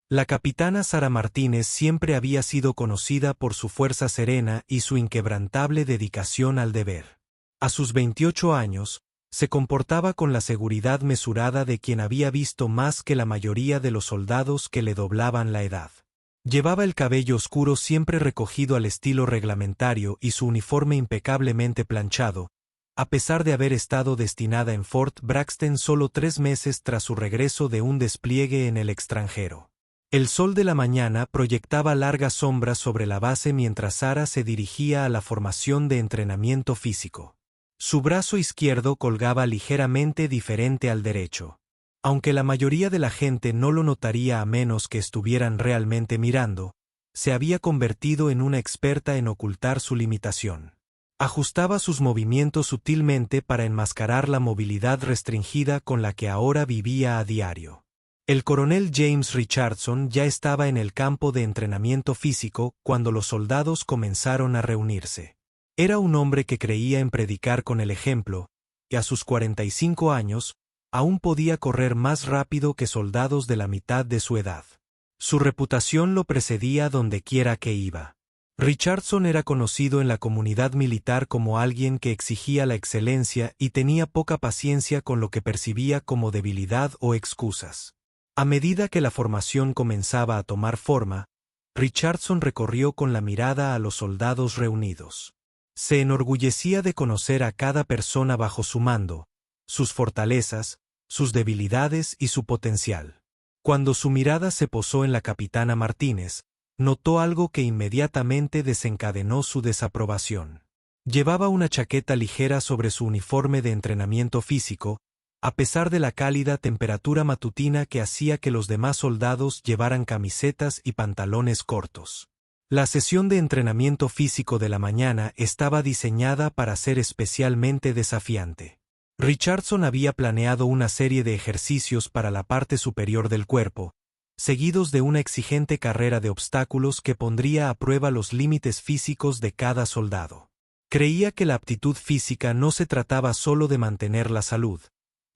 La capitana Sara Martínez siempre había sido conocida por su fuerza serena y su inquebrantable dedicación al deber. A sus 28 años, se comportaba con la seguridad mesurada de quien había visto más que la mayoría de los soldados que le doblaban la edad. Llevaba el cabello oscuro siempre recogido al estilo reglamentario y su uniforme impecablemente planchado, a pesar de haber estado destinada en Fort Braxton solo 3 meses tras su regreso de un despliegue en el extranjero. El sol de la mañana proyectaba largas sombras sobre la base mientras Sara se dirigía a la formación de entrenamiento físico. Su brazo izquierdo colgaba ligeramente diferente al derecho. Aunque la mayoría de la gente no lo notaría a menos que estuvieran realmente mirando, se había convertido en una experta en ocultar su limitación. Ajustaba sus movimientos sutilmente para enmascarar la movilidad restringida con la que ahora vivía a diario. El coronel James Richardson ya estaba en el campo de entrenamiento físico cuando los soldados comenzaron a reunirse. Era un hombre que creía en predicar con el ejemplo, y a sus 45 años, aún podía correr más rápido que soldados de la mitad de su edad. Su reputación lo precedía dondequiera que iba. Richardson era conocido en la comunidad militar como alguien que exigía la excelencia y tenía poca paciencia con lo que percibía como debilidad o excusas. A medida que la formación comenzaba a tomar forma, Richardson recorrió con la mirada a los soldados reunidos. Se enorgullecía de conocer a cada persona bajo su mando, sus fortalezas, sus debilidades y su potencial. Cuando su mirada se posó en la capitana Martínez, notó algo que inmediatamente desencadenó su desaprobación. Llevaba una chaqueta ligera sobre su uniforme de entrenamiento físico, a pesar de la cálida temperatura matutina que hacía que los demás soldados llevaran camisetas y pantalones cortos. La sesión de entrenamiento físico de la mañana estaba diseñada para ser especialmente desafiante. Richardson había planeado una serie de ejercicios para la parte superior del cuerpo, seguidos de una exigente carrera de obstáculos que pondría a prueba los límites físicos de cada soldado. Creía que la aptitud física no se trataba solo de mantener la salud,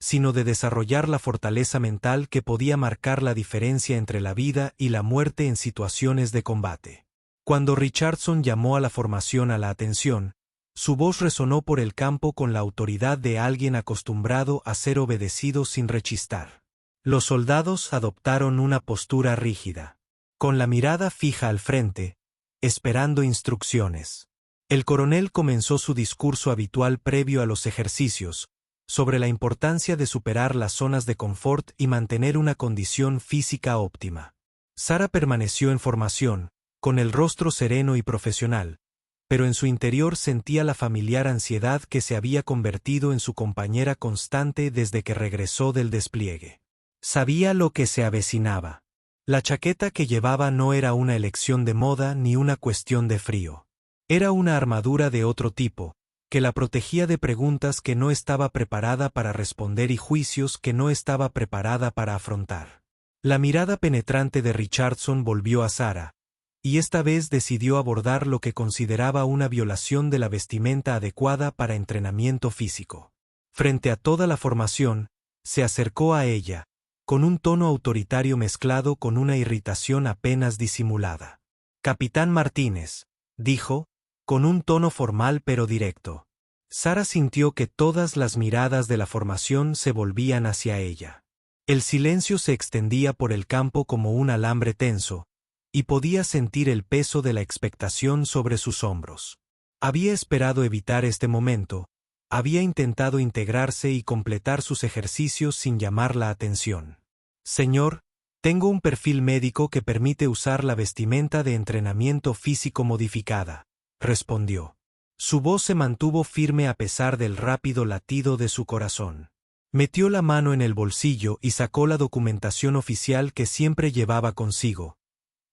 sino de desarrollar la fortaleza mental que podía marcar la diferencia entre la vida y la muerte en situaciones de combate. Cuando Richardson llamó a la formación a la atención, su voz resonó por el campo con la autoridad de alguien acostumbrado a ser obedecido sin rechistar. Los soldados adoptaron una postura rígida, con la mirada fija al frente, esperando instrucciones. El coronel comenzó su discurso habitual previo a los ejercicios, sobre la importancia de superar las zonas de confort y mantener una condición física óptima. Sara permaneció en formación, con el rostro sereno y profesional, pero en su interior sentía la familiar ansiedad que se había convertido en su compañera constante desde que regresó del despliegue. Sabía lo que se avecinaba. La chaqueta que llevaba no era una elección de moda ni una cuestión de frío. Era una armadura de otro tipo, que la protegía de preguntas que no estaba preparada para responder y juicios que no estaba preparada para afrontar. La mirada penetrante de Richardson volvió a Sara, y esta vez decidió abordar lo que consideraba una violación de la vestimenta adecuada para entrenamiento físico. Frente a toda la formación, se acercó a ella, con un tono autoritario mezclado con una irritación apenas disimulada. «Capitán Martínez», dijo, con un tono formal pero directo. Sara sintió que todas las miradas de la formación se volvían hacia ella. El silencio se extendía por el campo como un alambre tenso, y podía sentir el peso de la expectación sobre sus hombros. Había esperado evitar este momento, había intentado integrarse y completar sus ejercicios sin llamar la atención. «Señor, tengo un perfil médico que permite usar la vestimenta de entrenamiento físico modificada», respondió. Su voz se mantuvo firme a pesar del rápido latido de su corazón. Metió la mano en el bolsillo y sacó la documentación oficial que siempre llevaba consigo,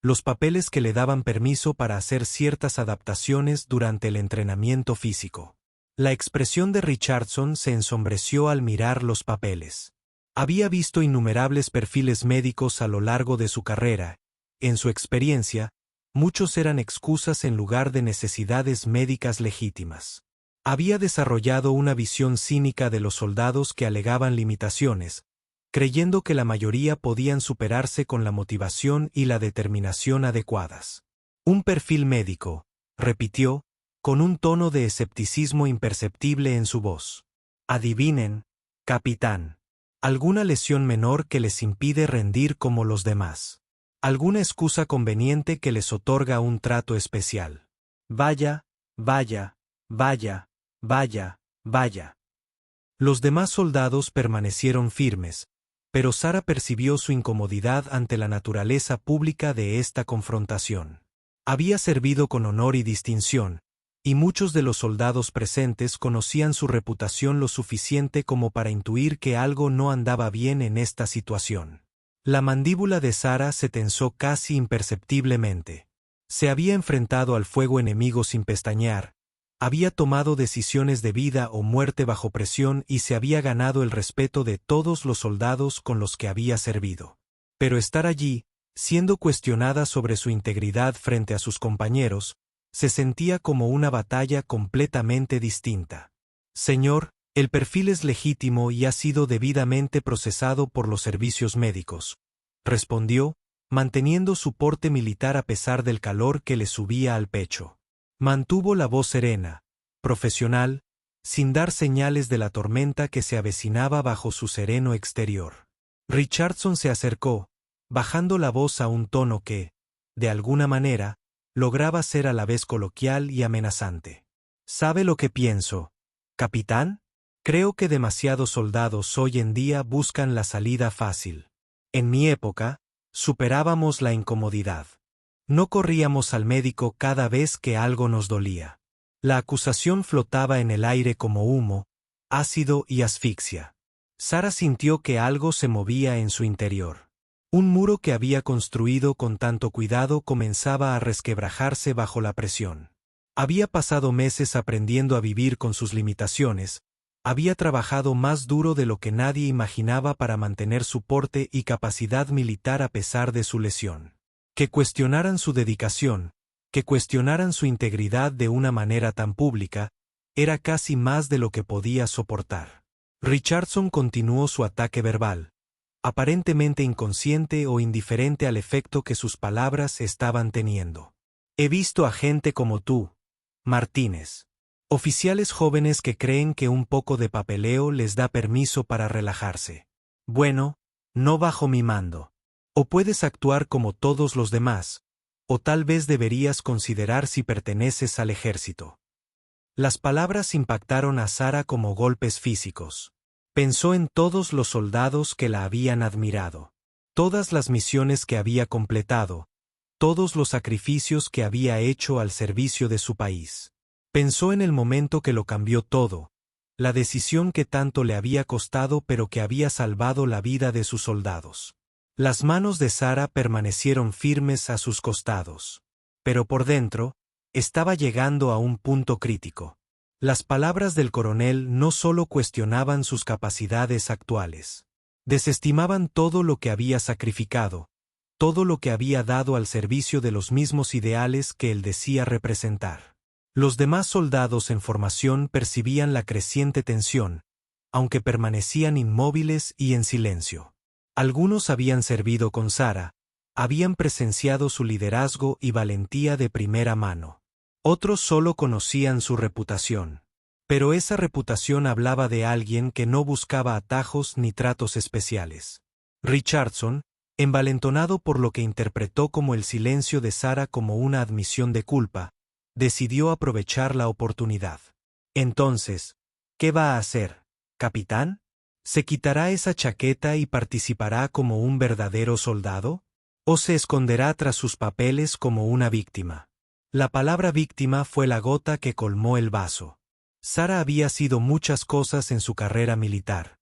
los papeles que le daban permiso para hacer ciertas adaptaciones durante el entrenamiento físico. La expresión de Richardson se ensombreció al mirar los papeles. Había visto innumerables perfiles médicos a lo largo de su carrera. En su experiencia, muchos eran excusas en lugar de necesidades médicas legítimas. Había desarrollado una visión cínica de los soldados que alegaban limitaciones, creyendo que la mayoría podían superarse con la motivación y la determinación adecuadas. Un perfil médico, repitió, con un tono de escepticismo imperceptible en su voz. Adivinen, capitán. Alguna lesión menor que les impide rendir como los demás. Alguna excusa conveniente que les otorga un trato especial. Vaya, vaya, vaya, vaya, vaya. Los demás soldados permanecieron firmes, pero Sara percibió su incomodidad ante la naturaleza pública de esta confrontación. Había servido con honor y distinción, y muchos de los soldados presentes conocían su reputación lo suficiente como para intuir que algo no andaba bien en esta situación. La mandíbula de Sara se tensó casi imperceptiblemente. Se había enfrentado al fuego enemigo sin pestañear, había tomado decisiones de vida o muerte bajo presión y se había ganado el respeto de todos los soldados con los que había servido. Pero estar allí, siendo cuestionada sobre su integridad frente a sus compañeros, se sentía como una batalla completamente distinta. Señor, el perfil es legítimo y ha sido debidamente procesado por los servicios médicos, respondió, manteniendo su porte militar a pesar del calor que le subía al pecho. Mantuvo la voz serena, profesional, sin dar señales de la tormenta que se avecinaba bajo su sereno exterior. Richardson se acercó, bajando la voz a un tono que, de alguna manera, lograba ser a la vez coloquial y amenazante. ¿Sabe lo que pienso, capitán? Creo que demasiados soldados hoy en día buscan la salida fácil. En mi época, superábamos la incomodidad. No corríamos al médico cada vez que algo nos dolía. La acusación flotaba en el aire como humo, ácido y asfixia. Sara sintió que algo se movía en su interior. Un muro que había construido con tanto cuidado comenzaba a resquebrajarse bajo la presión. Había pasado meses aprendiendo a vivir con sus limitaciones, había trabajado más duro de lo que nadie imaginaba para mantener su porte y capacidad militar a pesar de su lesión. Que cuestionaran su dedicación, que cuestionaran su integridad de una manera tan pública, era casi más de lo que podía soportar. Richardson continuó su ataque verbal, aparentemente inconsciente o indiferente al efecto que sus palabras estaban teniendo. He visto a gente como tú, Martínez. Oficiales jóvenes que creen que un poco de papeleo les da permiso para relajarse. Bueno, no bajo mi mando. O puedes actuar como todos los demás, o tal vez deberías considerar si perteneces al ejército. Las palabras impactaron a Sara como golpes físicos. Pensó en todos los soldados que la habían admirado, todas las misiones que había completado, todos los sacrificios que había hecho al servicio de su país. Pensó en el momento que lo cambió todo, la decisión que tanto le había costado pero que había salvado la vida de sus soldados. Las manos de Sara permanecieron firmes a sus costados. Pero por dentro, estaba llegando a un punto crítico. Las palabras del coronel no solo cuestionaban sus capacidades actuales. Desestimaban todo lo que había sacrificado, todo lo que había dado al servicio de los mismos ideales que él decía representar. Los demás soldados en formación percibían la creciente tensión, aunque permanecían inmóviles y en silencio. Algunos habían servido con Sara, habían presenciado su liderazgo y valentía de primera mano. Otros solo conocían su reputación. Pero esa reputación hablaba de alguien que no buscaba atajos ni tratos especiales. Richardson, envalentonado por lo que interpretó como el silencio de Sara como una admisión de culpa, decidió aprovechar la oportunidad. Entonces, ¿qué va a hacer, capitán? ¿Se quitará esa chaqueta y participará como un verdadero soldado? ¿O se esconderá tras sus papeles como una víctima? La palabra víctima fue la gota que colmó el vaso. Sara había sido muchas cosas en su carrera militar.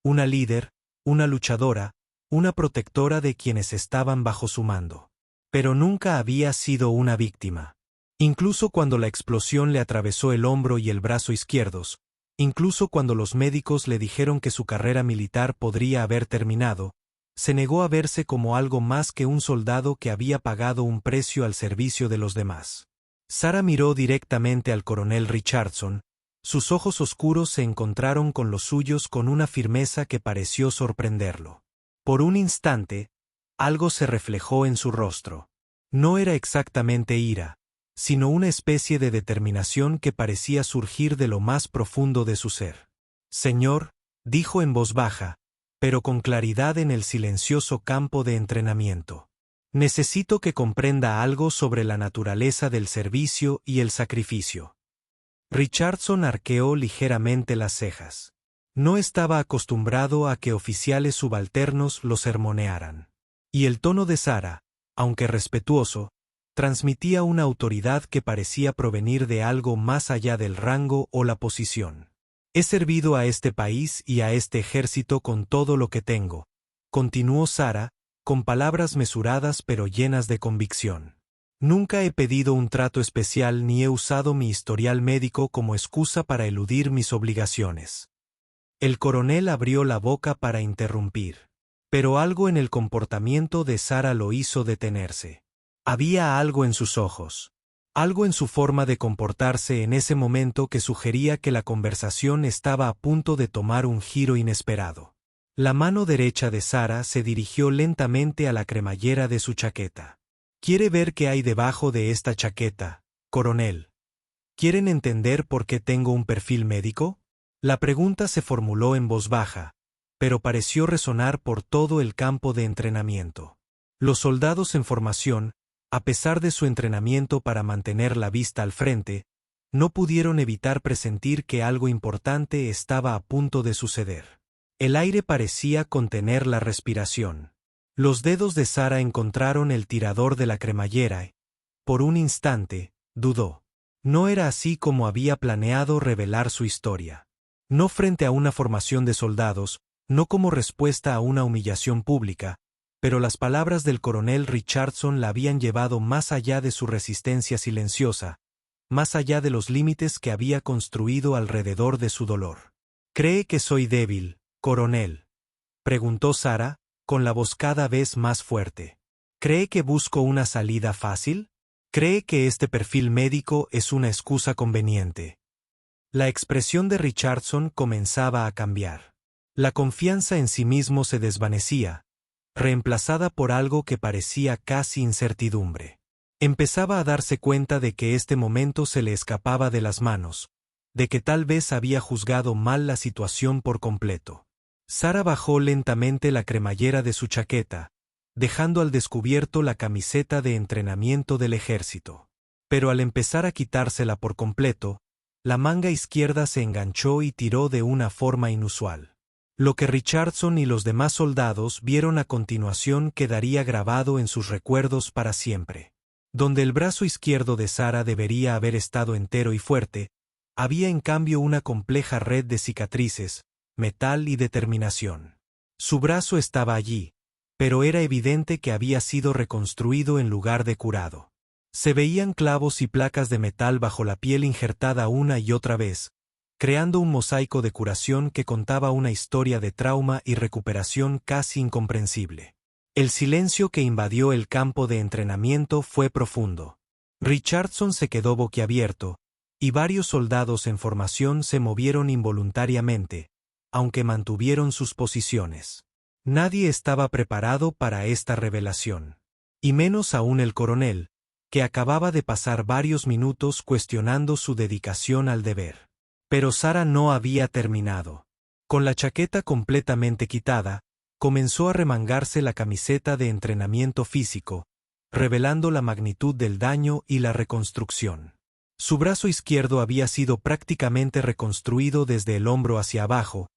Una líder, una luchadora, una protectora de quienes estaban bajo su mando. Pero nunca había sido una víctima. Incluso cuando la explosión le atravesó el hombro y el brazo izquierdos, incluso cuando los médicos le dijeron que su carrera militar podría haber terminado, se negó a verse como algo más que un soldado que había pagado un precio al servicio de los demás. Sara miró directamente al coronel Richardson, Sus ojos oscuros se encontraron con los suyos con una firmeza que pareció sorprenderlo. Por un instante, algo se reflejó en su rostro. No era exactamente ira, sino una especie de determinación que parecía surgir de lo más profundo de su ser. «Señor», dijo en voz baja, pero con claridad en el silencioso campo de entrenamiento. «Necesito que comprenda algo sobre la naturaleza del servicio y el sacrificio». Richardson arqueó ligeramente las cejas. No estaba acostumbrado a que oficiales subalternos lo sermonearan. Y el tono de Sarah, aunque respetuoso, transmitía una autoridad que parecía provenir de algo más allá del rango o la posición. «He servido a este país y a este ejército con todo lo que tengo», continuó Sarah, con palabras mesuradas pero llenas de convicción. «Nunca he pedido un trato especial ni he usado mi historial médico como excusa para eludir mis obligaciones». El coronel abrió la boca para interrumpir, pero algo en el comportamiento de Sarah lo hizo detenerse. Había algo en sus ojos, algo en su forma de comportarse en ese momento que sugería que la conversación estaba a punto de tomar un giro inesperado. La mano derecha de Sarah se dirigió lentamente a la cremallera de su chaqueta. «¿Quiere ver qué hay debajo de esta chaqueta, coronel? ¿Quieren entender por qué tengo un perfil médico?» La pregunta se formuló en voz baja, pero pareció resonar por todo el campo de entrenamiento. Los soldados en formación, a pesar de su entrenamiento para mantener la vista al frente, no pudieron evitar presentir que algo importante estaba a punto de suceder. El aire parecía contener la respiración. Los dedos de Sarah encontraron el tirador de la cremallera y, por un instante, dudó. No era así como había planeado revelar su historia. No frente a una formación de soldados, no como respuesta a una humillación pública, pero las palabras del coronel Richardson la habían llevado más allá de su resistencia silenciosa, más allá de los límites que había construido alrededor de su dolor. «¿Cree que soy débil, coronel?», preguntó Sarah, con la voz cada vez más fuerte. «¿Cree que busco una salida fácil? ¿Cree que este perfil médico es una excusa conveniente?» La expresión de Richardson comenzaba a cambiar. La confianza en sí mismo se desvanecía, reemplazada por algo que parecía casi incertidumbre. Empezaba a darse cuenta de que este momento se le escapaba de las manos, de que tal vez había juzgado mal la situación por completo. Sarah bajó lentamente la cremallera de su chaqueta, dejando al descubierto la camiseta de entrenamiento del ejército. Pero al empezar a quitársela por completo, la manga izquierda se enganchó y tiró de una forma inusual. Lo que Richardson y los demás soldados vieron a continuación quedaría grabado en sus recuerdos para siempre. Donde el brazo izquierdo de Sarah debería haber estado entero y fuerte, había en cambio una compleja red de cicatrices, metal y determinación. Su brazo estaba allí, pero era evidente que había sido reconstruido en lugar de curado. Se veían clavos y placas de metal bajo la piel injertada una y otra vez, creando un mosaico de curación que contaba una historia de trauma y recuperación casi incomprensible. El silencio que invadió el campo de entrenamiento fue profundo. Richardson se quedó boquiabierto, y varios soldados en formación se movieron involuntariamente, aunque mantuvieron sus posiciones. Nadie estaba preparado para esta revelación. Y menos aún el coronel, que acababa de pasar varios minutos cuestionando su dedicación al deber. Pero Sarah no había terminado. Con la chaqueta completamente quitada, comenzó a remangarse la camiseta de entrenamiento físico, revelando la magnitud del daño y la reconstrucción. Su brazo izquierdo había sido prácticamente reconstruido desde el hombro hacia abajo,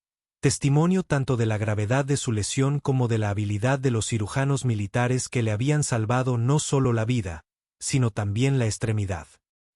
testimonio tanto de la gravedad de su lesión como de la habilidad de los cirujanos militares que le habían salvado no solo la vida, sino también la extremidad.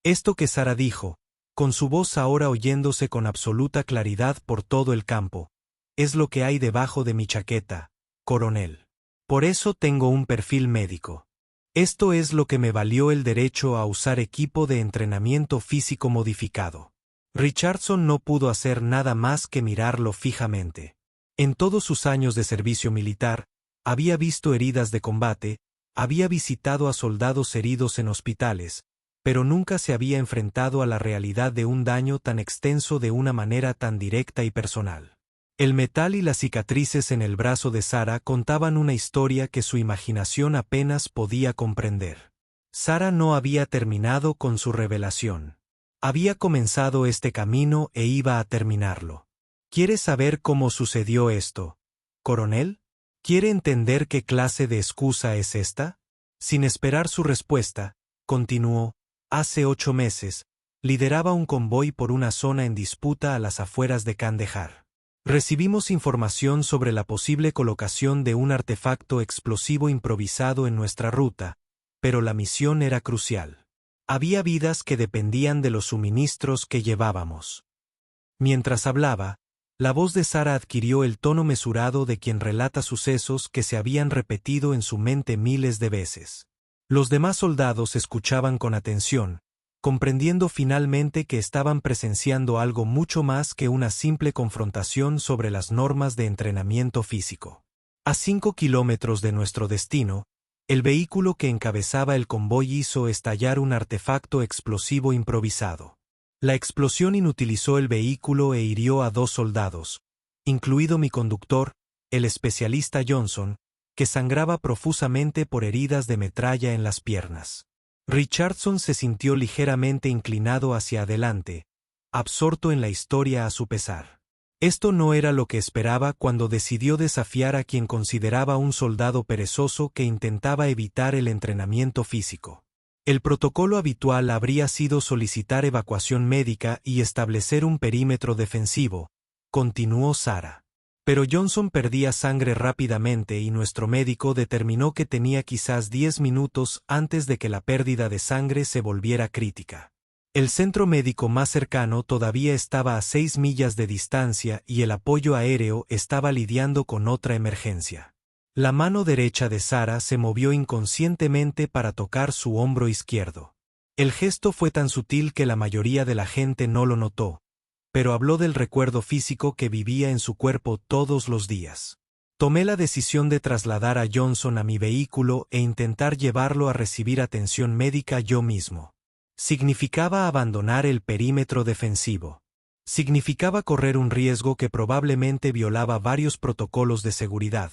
Esto que Sarah dijo, con su voz ahora oyéndose con absoluta claridad por todo el campo, es lo que hay debajo de mi chaqueta, coronel. Por eso tengo un perfil médico. Esto es lo que me valió el derecho a usar equipo de entrenamiento físico modificado. Richardson no pudo hacer nada más que mirarlo fijamente. En todos sus años de servicio militar, había visto heridas de combate, había visitado a soldados heridos en hospitales, pero nunca se había enfrentado a la realidad de un daño tan extenso de una manera tan directa y personal. El metal y las cicatrices en el brazo de Sara contaban una historia que su imaginación apenas podía comprender. Sara no había terminado con su revelación. Había comenzado este camino e iba a terminarlo. ¿Quiere saber cómo sucedió esto, coronel? ¿Quiere entender qué clase de excusa es esta? Sin esperar su respuesta, continuó: hace 8 meses, lideraba un convoy por una zona en disputa a las afueras de Kandahar. Recibimos información sobre la posible colocación de un artefacto explosivo improvisado en nuestra ruta, pero la misión era crucial. Había vidas que dependían de los suministros que llevábamos. Mientras hablaba, la voz de Sara adquirió el tono mesurado de quien relata sucesos que se habían repetido en su mente miles de veces. Los demás soldados escuchaban con atención, comprendiendo finalmente que estaban presenciando algo mucho más que una simple confrontación sobre las normas de entrenamiento físico. A 5 kilómetros de nuestro destino, el vehículo que encabezaba el convoy hizo estallar un artefacto explosivo improvisado. La explosión inutilizó el vehículo e hirió a 2 soldados, incluido mi conductor, el especialista Johnson, que sangraba profusamente por heridas de metralla en las piernas. Richardson se sintió ligeramente inclinado hacia adelante, absorto en la historia a su pesar. Esto no era lo que esperaba cuando decidió desafiar a quien consideraba un soldado perezoso que intentaba evitar el entrenamiento físico. El protocolo habitual habría sido solicitar evacuación médica y establecer un perímetro defensivo, continuó Sara. Pero Johnson perdía sangre rápidamente y nuestro médico determinó que tenía quizás 10 minutos antes de que la pérdida de sangre se volviera crítica. El centro médico más cercano todavía estaba a 6 millas de distancia y el apoyo aéreo estaba lidiando con otra emergencia. La mano derecha de Sara se movió inconscientemente para tocar su hombro izquierdo. El gesto fue tan sutil que la mayoría de la gente no lo notó, pero habló del recuerdo físico que vivía en su cuerpo todos los días. Tomé la decisión de trasladar a Johnson a mi vehículo e intentar llevarlo a recibir atención médica yo mismo. Significaba abandonar el perímetro defensivo. Significaba correr un riesgo que probablemente violaba varios protocolos de seguridad,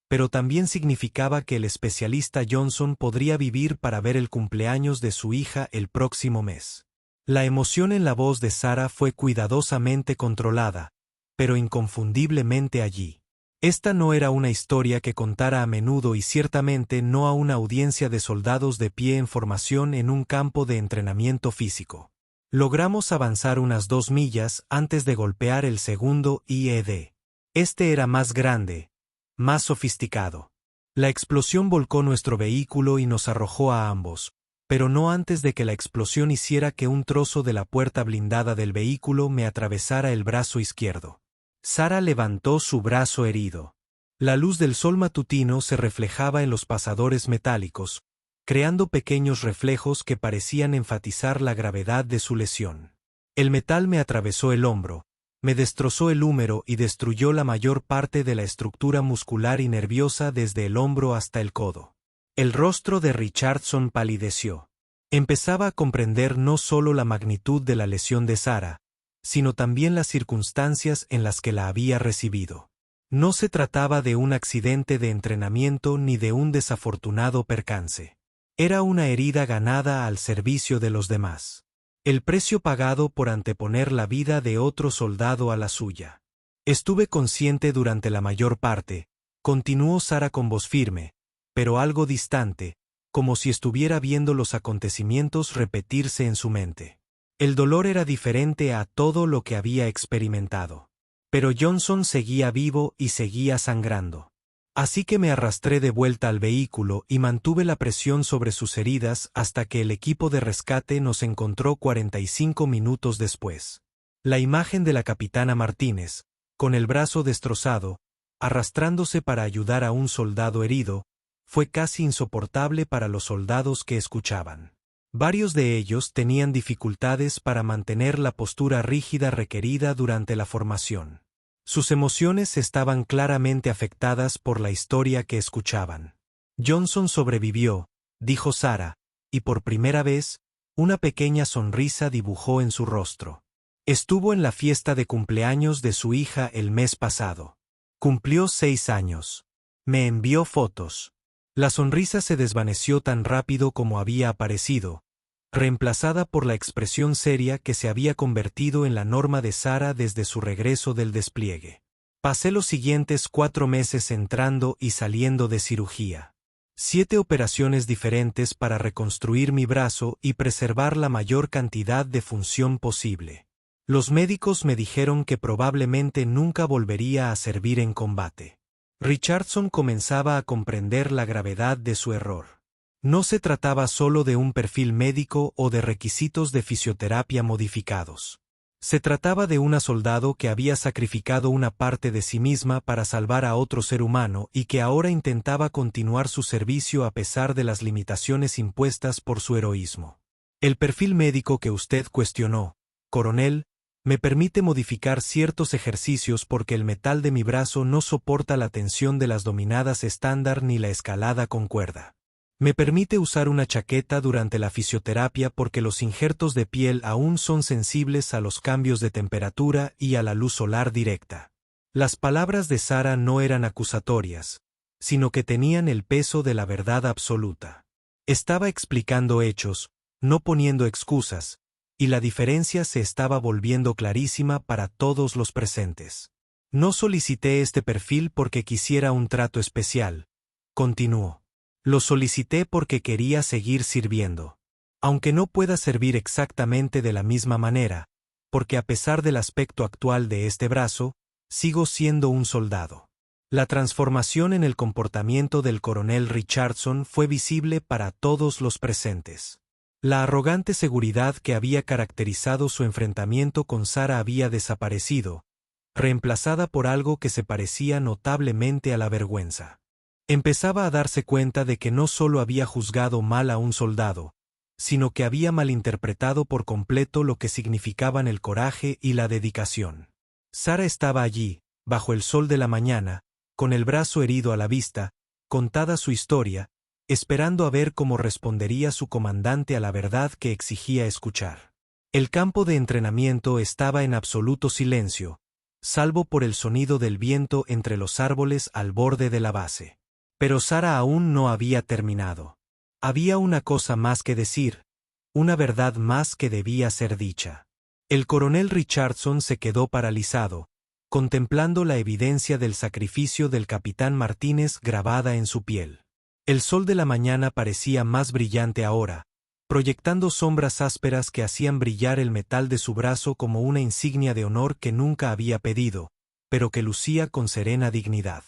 pero también significaba que el especialista Johnson podría vivir para ver el cumpleaños de su hija el próximo mes. La emoción en la voz de Sara fue cuidadosamente controlada, pero inconfundiblemente allí. Esta no era una historia que contara a menudo y ciertamente no a una audiencia de soldados de pie en formación en un campo de entrenamiento físico. Logramos avanzar unas 2 millas antes de golpear el segundo IED. Este era más grande, más sofisticado. La explosión volcó nuestro vehículo y nos arrojó a ambos, pero no antes de que la explosión hiciera que un trozo de la puerta blindada del vehículo me atravesara el brazo izquierdo. Sara levantó su brazo herido. La luz del sol matutino se reflejaba en los pasadores metálicos, creando pequeños reflejos que parecían enfatizar la gravedad de su lesión. El metal me atravesó el hombro, me destrozó el húmero y destruyó la mayor parte de la estructura muscular y nerviosa desde el hombro hasta el codo. El rostro de Richardson palideció. Empezaba a comprender no solo la magnitud de la lesión de Sara, sino también las circunstancias en las que la había recibido. No se trataba de un accidente de entrenamiento ni de un desafortunado percance. Era una herida ganada al servicio de los demás. El precio pagado por anteponer la vida de otro soldado a la suya. Estuve consciente durante la mayor parte, continuó Sara con voz firme, pero algo distante, como si estuviera viendo los acontecimientos repetirse en su mente. El dolor era diferente a todo lo que había experimentado. Pero Johnson seguía vivo y seguía sangrando. Así que me arrastré de vuelta al vehículo y mantuve la presión sobre sus heridas hasta que el equipo de rescate nos encontró 45 minutos después. La imagen de la capitana Martínez, con el brazo destrozado, arrastrándose para ayudar a un soldado herido, fue casi insoportable para los soldados que escuchaban. Varios de ellos tenían dificultades para mantener la postura rígida requerida durante la formación. Sus emociones estaban claramente afectadas por la historia que escuchaban. Johnson sobrevivió, dijo Sara, y por primera vez, Una pequeña sonrisa dibujó en su rostro. Estuvo en la fiesta de cumpleaños de su hija el mes pasado. Cumplió 6 años. Me envió fotos. La sonrisa se desvaneció tan rápido como había aparecido, reemplazada por la expresión seria que se había convertido en la norma de Sara desde su regreso del despliegue. Pasé los siguientes 4 meses entrando y saliendo de cirugía. 7 operaciones diferentes para reconstruir mi brazo y preservar la mayor cantidad de función posible. Los médicos me dijeron que probablemente nunca volvería a servir en combate. Richardson comenzaba a comprender la gravedad de su error. No se trataba solo de un perfil médico o de requisitos de fisioterapia modificados. Se trataba de una soldado que había sacrificado una parte de sí misma para salvar a otro ser humano y que ahora intentaba continuar su servicio a pesar de las limitaciones impuestas por su heroísmo. El perfil médico que usted cuestionó, coronel, me permite modificar ciertos ejercicios porque el metal de mi brazo no soporta la tensión de las dominadas estándar ni la escalada con cuerda. Me permite usar una chaqueta durante la fisioterapia porque los injertos de piel aún son sensibles a los cambios de temperatura y a la luz solar directa. Las palabras de Sara no eran acusatorias, sino que tenían el peso de la verdad absoluta. Estaba explicando hechos, no poniendo excusas, y la diferencia se estaba volviendo clarísima para todos los presentes. No solicité este perfil porque quisiera un trato especial, continuó. Lo solicité porque quería seguir sirviendo. Aunque no pueda servir exactamente de la misma manera, porque a pesar del aspecto actual de este brazo, sigo siendo un soldado. La transformación en el comportamiento del coronel Richardson fue visible para todos los presentes. La arrogante seguridad que había caracterizado su enfrentamiento con Sara había desaparecido, reemplazada por algo que se parecía notablemente a la vergüenza. Empezaba a darse cuenta de que no solo había juzgado mal a un soldado, sino que había malinterpretado por completo lo que significaban el coraje y la dedicación. Sara estaba allí, bajo el sol de la mañana, con el brazo herido a la vista, contada su historia, esperando a ver cómo respondería su comandante a la verdad que exigía escuchar. El campo de entrenamiento estaba en absoluto silencio, salvo por el sonido del viento entre los árboles al borde de la base. Pero Sara aún no había terminado. Había una cosa más que decir, una verdad más que debía ser dicha. El coronel Richardson se quedó paralizado, contemplando la evidencia del sacrificio del capitán Martínez grabada en su piel. El sol de la mañana parecía más brillante ahora, proyectando sombras ásperas que hacían brillar el metal de su brazo como una insignia de honor que nunca había pedido, pero que lucía con serena dignidad.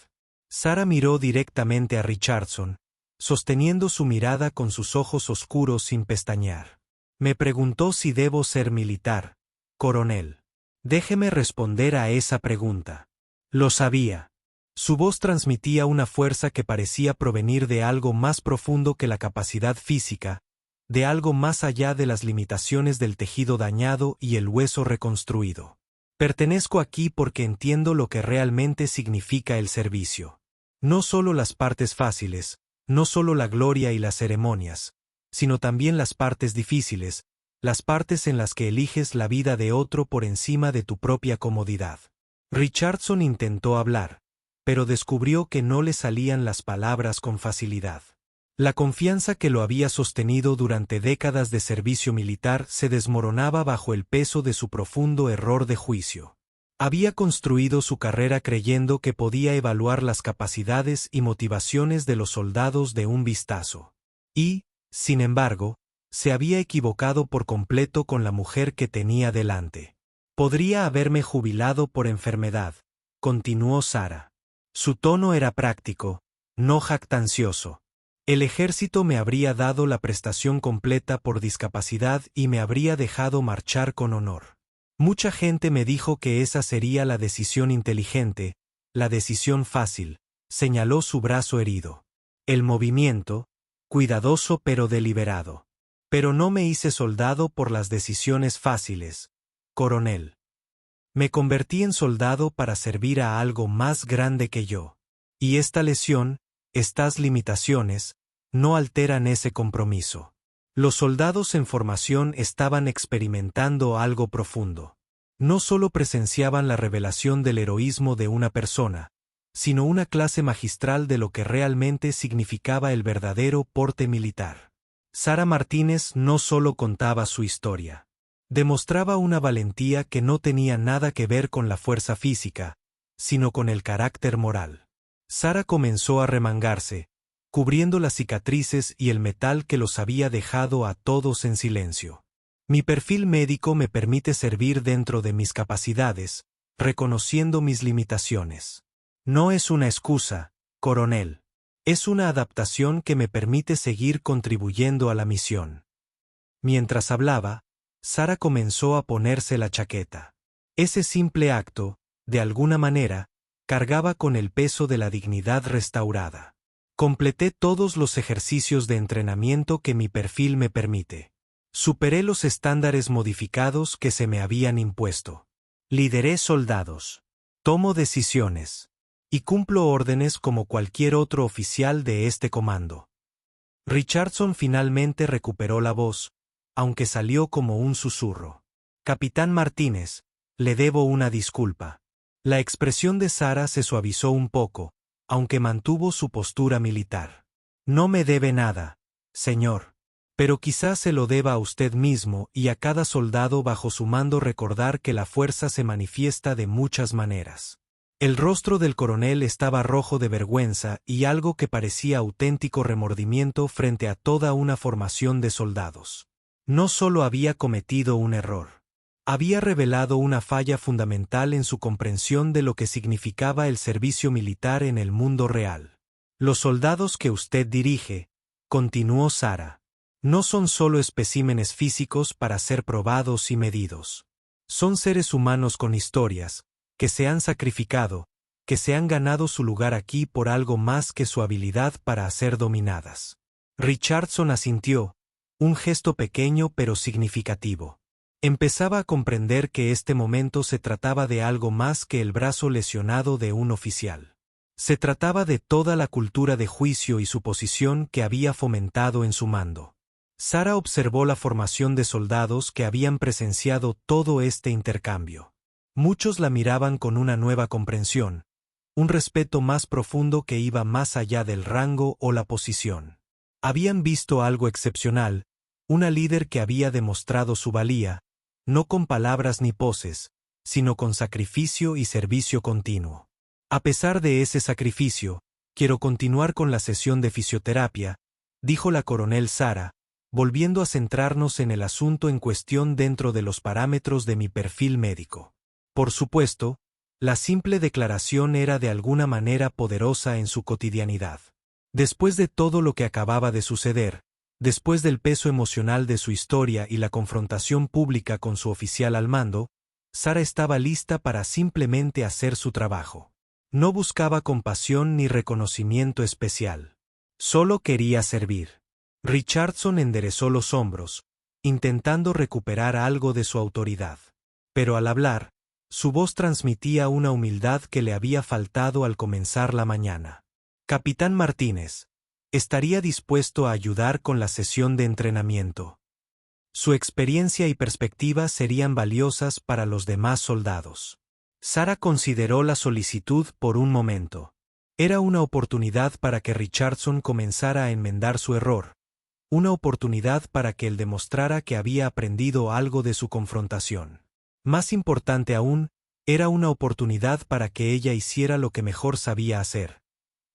Sara miró directamente a Richardson, sosteniendo su mirada con sus ojos oscuros sin pestañear. Me preguntó si debo ser militar, coronel. Déjeme responder a esa pregunta. Lo sabía. Su voz transmitía una fuerza que parecía provenir de algo más profundo que la capacidad física, de algo más allá de las limitaciones del tejido dañado y el hueso reconstruido. Pertenezco aquí porque entiendo lo que realmente significa el servicio. No solo las partes fáciles, no solo la gloria y las ceremonias, sino también las partes difíciles, las partes en las que eliges la vida de otro por encima de tu propia comodidad. Richardson intentó hablar, pero descubrió que no le salían las palabras con facilidad. La confianza que lo había sostenido durante décadas de servicio militar se desmoronaba bajo el peso de su profundo error de juicio. Había construido su carrera creyendo que podía evaluar las capacidades y motivaciones de los soldados de un vistazo. Y, sin embargo, se había equivocado por completo con la mujer que tenía delante. Podría haberme jubilado por enfermedad, continuó Sara. Su tono era práctico, no jactancioso. El ejército me habría dado la prestación completa por discapacidad y me habría dejado marchar con honor. Mucha gente me dijo que esa sería la decisión inteligente, la decisión fácil, señaló su brazo herido. El movimiento, cuidadoso pero deliberado. Pero no me hice soldado por las decisiones fáciles, coronel. Me convertí en soldado para servir a algo más grande que yo. Y esta lesión, estas limitaciones, no alteran ese compromiso. Los soldados en formación estaban experimentando algo profundo. No solo presenciaban la revelación del heroísmo de una persona, sino una clase magistral de lo que realmente significaba el verdadero porte militar. Sara Martínez no solo contaba su historia. Demostraba una valentía que no tenía nada que ver con la fuerza física, sino con el carácter moral. Sara comenzó a remangarse, cubriendo las cicatrices y el metal que los había dejado a todos en silencio. Mi perfil médico me permite servir dentro de mis capacidades, reconociendo mis limitaciones. No es una excusa, coronel. Es una adaptación que me permite seguir contribuyendo a la misión. Mientras hablaba, Sara comenzó a ponerse la chaqueta. Ese simple acto, de alguna manera, cargaba con el peso de la dignidad restaurada. Completé todos los ejercicios de entrenamiento que mi perfil me permite. Superé los estándares modificados que se me habían impuesto. Lideré soldados. Tomo decisiones. Y cumplo órdenes como cualquier otro oficial de este comando. Richardson finalmente recuperó la voz, aunque salió como un susurro. Capitán Martínez, le debo una disculpa. La expresión de Sara se suavizó un poco, aunque mantuvo su postura militar. No me debe nada, señor. Pero quizás se lo deba a usted mismo y a cada soldado bajo su mando recordar que la fuerza se manifiesta de muchas maneras. El rostro del coronel estaba rojo de vergüenza y algo que parecía auténtico remordimiento frente a toda una formación de soldados. No solo había cometido un error. Había revelado una falla fundamental en su comprensión de lo que significaba el servicio militar en el mundo real. Los soldados que usted dirige, continuó Sara, no son solo especímenes físicos para ser probados y medidos. Son seres humanos con historias, que se han sacrificado, que se han ganado su lugar aquí por algo más que su habilidad para ser dominadas. Richardson asintió, un gesto pequeño pero significativo. Empezaba a comprender que este momento se trataba de algo más que el brazo lesionado de un oficial. Se trataba de toda la cultura de juicio y suposición que había fomentado en su mando. Sara observó la formación de soldados que habían presenciado todo este intercambio. Muchos la miraban con una nueva comprensión, un respeto más profundo que iba más allá del rango o la posición. Habían visto algo excepcional, una líder que había demostrado su valía, no con palabras ni poses, sino con sacrificio y servicio continuo. A pesar de ese sacrificio, quiero continuar con la sesión de fisioterapia, dijo la coronel Sara, volviendo a centrarnos en el asunto en cuestión dentro de los parámetros de mi perfil médico. Por supuesto, la simple declaración era de alguna manera poderosa en su cotidianidad. Después de todo lo que acababa de suceder, después del peso emocional de su historia y la confrontación pública con su oficial al mando, Sara estaba lista para simplemente hacer su trabajo. No buscaba compasión ni reconocimiento especial. Solo quería servir. Richardson enderezó los hombros, intentando recuperar algo de su autoridad. Pero al hablar, su voz transmitía una humildad que le había faltado al comenzar la mañana. Capitán Martínez, estaría dispuesto a ayudar con la sesión de entrenamiento. Su experiencia y perspectiva serían valiosas para los demás soldados. Sara consideró la solicitud por un momento. Era una oportunidad para que Richardson comenzara a enmendar su error, una oportunidad para que él demostrara que había aprendido algo de su confrontación. Más importante aún, era una oportunidad para que ella hiciera lo que mejor sabía hacer: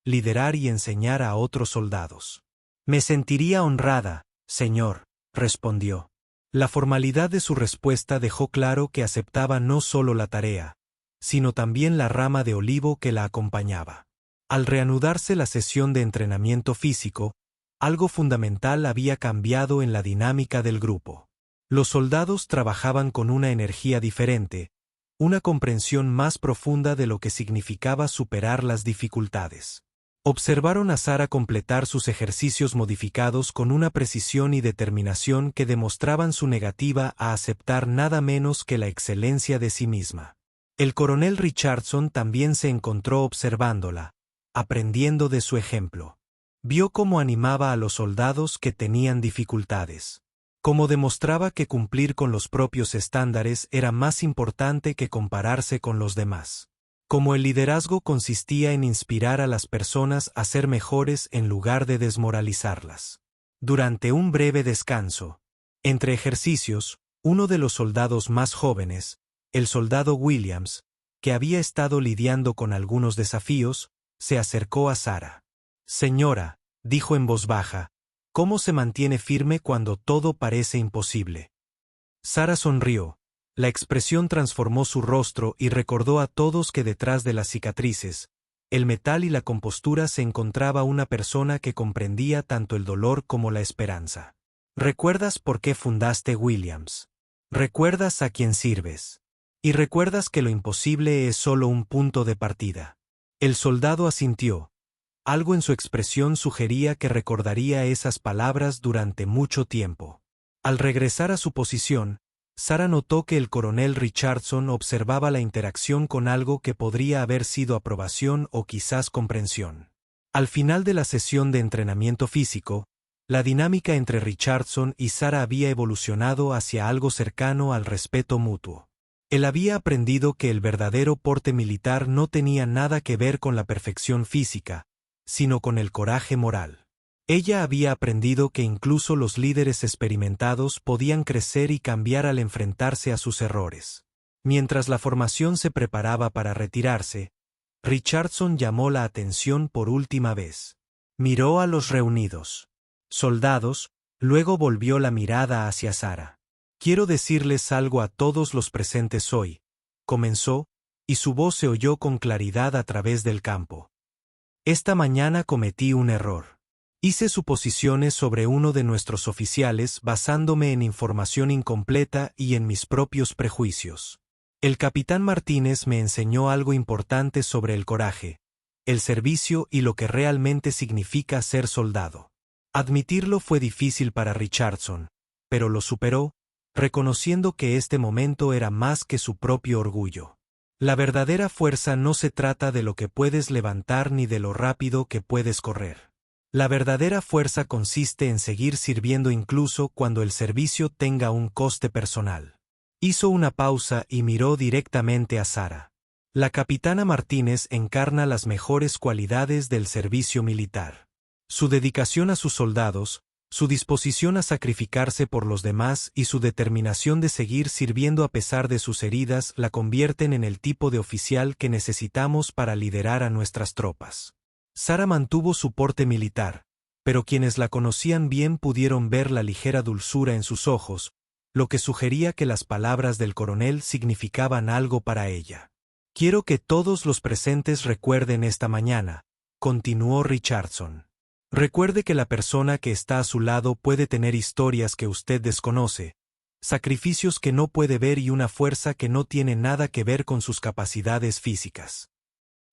liderar y enseñar a otros soldados. Me sentiría honrada, señor, respondió. La formalidad de su respuesta dejó claro que aceptaba no solo la tarea, sino también la rama de olivo que la acompañaba. Al reanudarse la sesión de entrenamiento físico, algo fundamental había cambiado en la dinámica del grupo. Los soldados trabajaban con una energía diferente, una comprensión más profunda de lo que significaba superar las dificultades. Observaron a Sara completar sus ejercicios modificados con una precisión y determinación que demostraban su negativa a aceptar nada menos que la excelencia de sí misma. El coronel Richardson también se encontró observándola, aprendiendo de su ejemplo. Vio cómo animaba a los soldados que tenían dificultades. Cómo demostraba que cumplir con los propios estándares era más importante que compararse con los demás. Cómo el liderazgo consistía en inspirar a las personas a ser mejores en lugar de desmoralizarlas. Durante un breve descanso, entre ejercicios, uno de los soldados más jóvenes, el soldado Williams, que había estado lidiando con algunos desafíos, se acercó a Sarah. «Señora», dijo en voz baja, «¿cómo se mantiene firme cuando todo parece imposible?» Sarah sonrió. La expresión transformó su rostro y recordó a todos que detrás de las cicatrices, el metal y la compostura se encontraba una persona que comprendía tanto el dolor como la esperanza. «¿Recuerdas por qué fundaste Williams? ¿Recuerdas a quién sirves? Y recuerdas que lo imposible es solo un punto de partida». El soldado asintió. Algo en su expresión sugería que recordaría esas palabras durante mucho tiempo. Al regresar a su posición, Sarah notó que el coronel Richardson observaba la interacción con algo que podría haber sido aprobación o quizás comprensión. Al final de la sesión de entrenamiento físico, la dinámica entre Richardson y Sarah había evolucionado hacia algo cercano al respeto mutuo. Él había aprendido que el verdadero porte militar no tenía nada que ver con la perfección física, sino con el coraje moral. Ella había aprendido que incluso los líderes experimentados podían crecer y cambiar al enfrentarse a sus errores. Mientras la formación se preparaba para retirarse, Richardson llamó la atención por última vez. Miró a los reunidos soldados, luego volvió la mirada hacia Sarah. «Quiero decirles algo a todos los presentes hoy», comenzó, y su voz se oyó con claridad a través del campo. «Esta mañana cometí un error. Hice suposiciones sobre uno de nuestros oficiales basándome en información incompleta y en mis propios prejuicios. El capitán Martínez me enseñó algo importante sobre el coraje, el servicio y lo que realmente significa ser soldado». Admitirlo fue difícil para Richardson, pero lo superó, reconociendo que este momento era más que su propio orgullo. La verdadera fuerza no se trata de lo que puedes levantar ni de lo rápido que puedes correr. La verdadera fuerza consiste en seguir sirviendo incluso cuando el servicio tenga un coste personal. Hizo una pausa y miró directamente a Sarah. La capitana Martínez encarna las mejores cualidades del servicio militar. Su dedicación a sus soldados, su disposición a sacrificarse por los demás y su determinación de seguir sirviendo a pesar de sus heridas la convierten en el tipo de oficial que necesitamos para liderar a nuestras tropas. Sarah mantuvo su porte militar, pero quienes la conocían bien pudieron ver la ligera dulzura en sus ojos, lo que sugería que las palabras del coronel significaban algo para ella. «Quiero que todos los presentes recuerden esta mañana», continuó Richardson. «Recuerde que la persona que está a su lado puede tener historias que usted desconoce, sacrificios que no puede ver y una fuerza que no tiene nada que ver con sus capacidades físicas».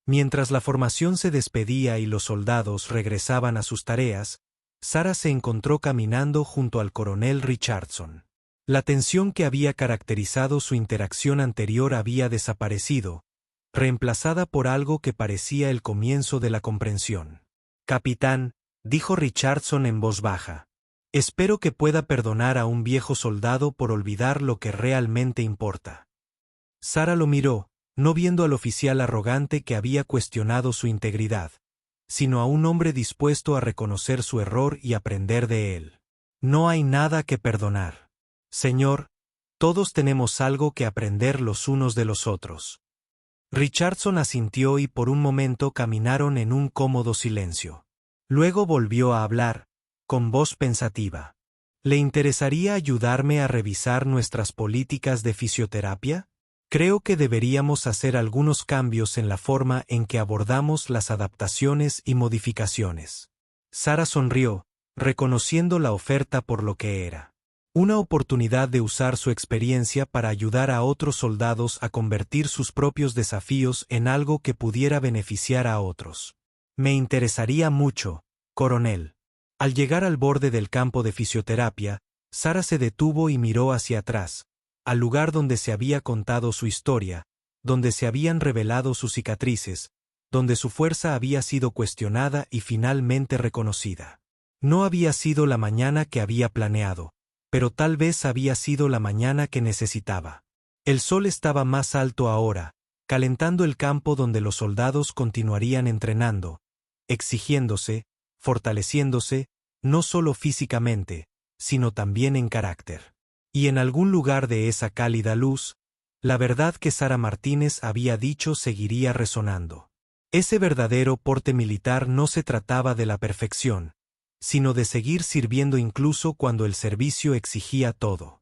Mientras la formación se despedía y los soldados regresaban a sus tareas, Sarah se encontró caminando junto al coronel Richardson. La tensión que había caracterizado su interacción anterior había desaparecido, reemplazada por algo que parecía el comienzo de la comprensión. «Capitán», dijo Richardson en voz baja, «espero que pueda perdonar a un viejo soldado por olvidar lo que realmente importa». Sarah lo miró, no viendo al oficial arrogante que había cuestionado su integridad, sino a un hombre dispuesto a reconocer su error y aprender de él. «No hay nada que perdonar. Señor, todos tenemos algo que aprender los unos de los otros». Richardson asintió y por un momento caminaron en un cómodo silencio. Luego volvió a hablar, con voz pensativa. «¿Le interesaría ayudarme a revisar nuestras políticas de fisioterapia? Creo que deberíamos hacer algunos cambios en la forma en que abordamos las adaptaciones y modificaciones». Sarah sonrió, reconociendo la oferta por lo que era. Una oportunidad de usar su experiencia para ayudar a otros soldados a convertir sus propios desafíos en algo que pudiera beneficiar a otros. «Me interesaría mucho, coronel». Al llegar al borde del campo de fisioterapia, Sarah se detuvo y miró hacia atrás, al lugar donde se había contado su historia, donde se habían revelado sus cicatrices, donde su fuerza había sido cuestionada y finalmente reconocida. No había sido la mañana que había planeado, pero tal vez había sido la mañana que necesitaba. El sol estaba más alto ahora, calentando el campo donde los soldados continuarían entrenando, exigiéndose, fortaleciéndose, no solo físicamente, sino también en carácter. Y en algún lugar de esa cálida luz, la verdad que Sara Martínez había dicho seguiría resonando. Ese verdadero porte militar no se trataba de la perfección, sino de seguir sirviendo incluso cuando el servicio exigía todo.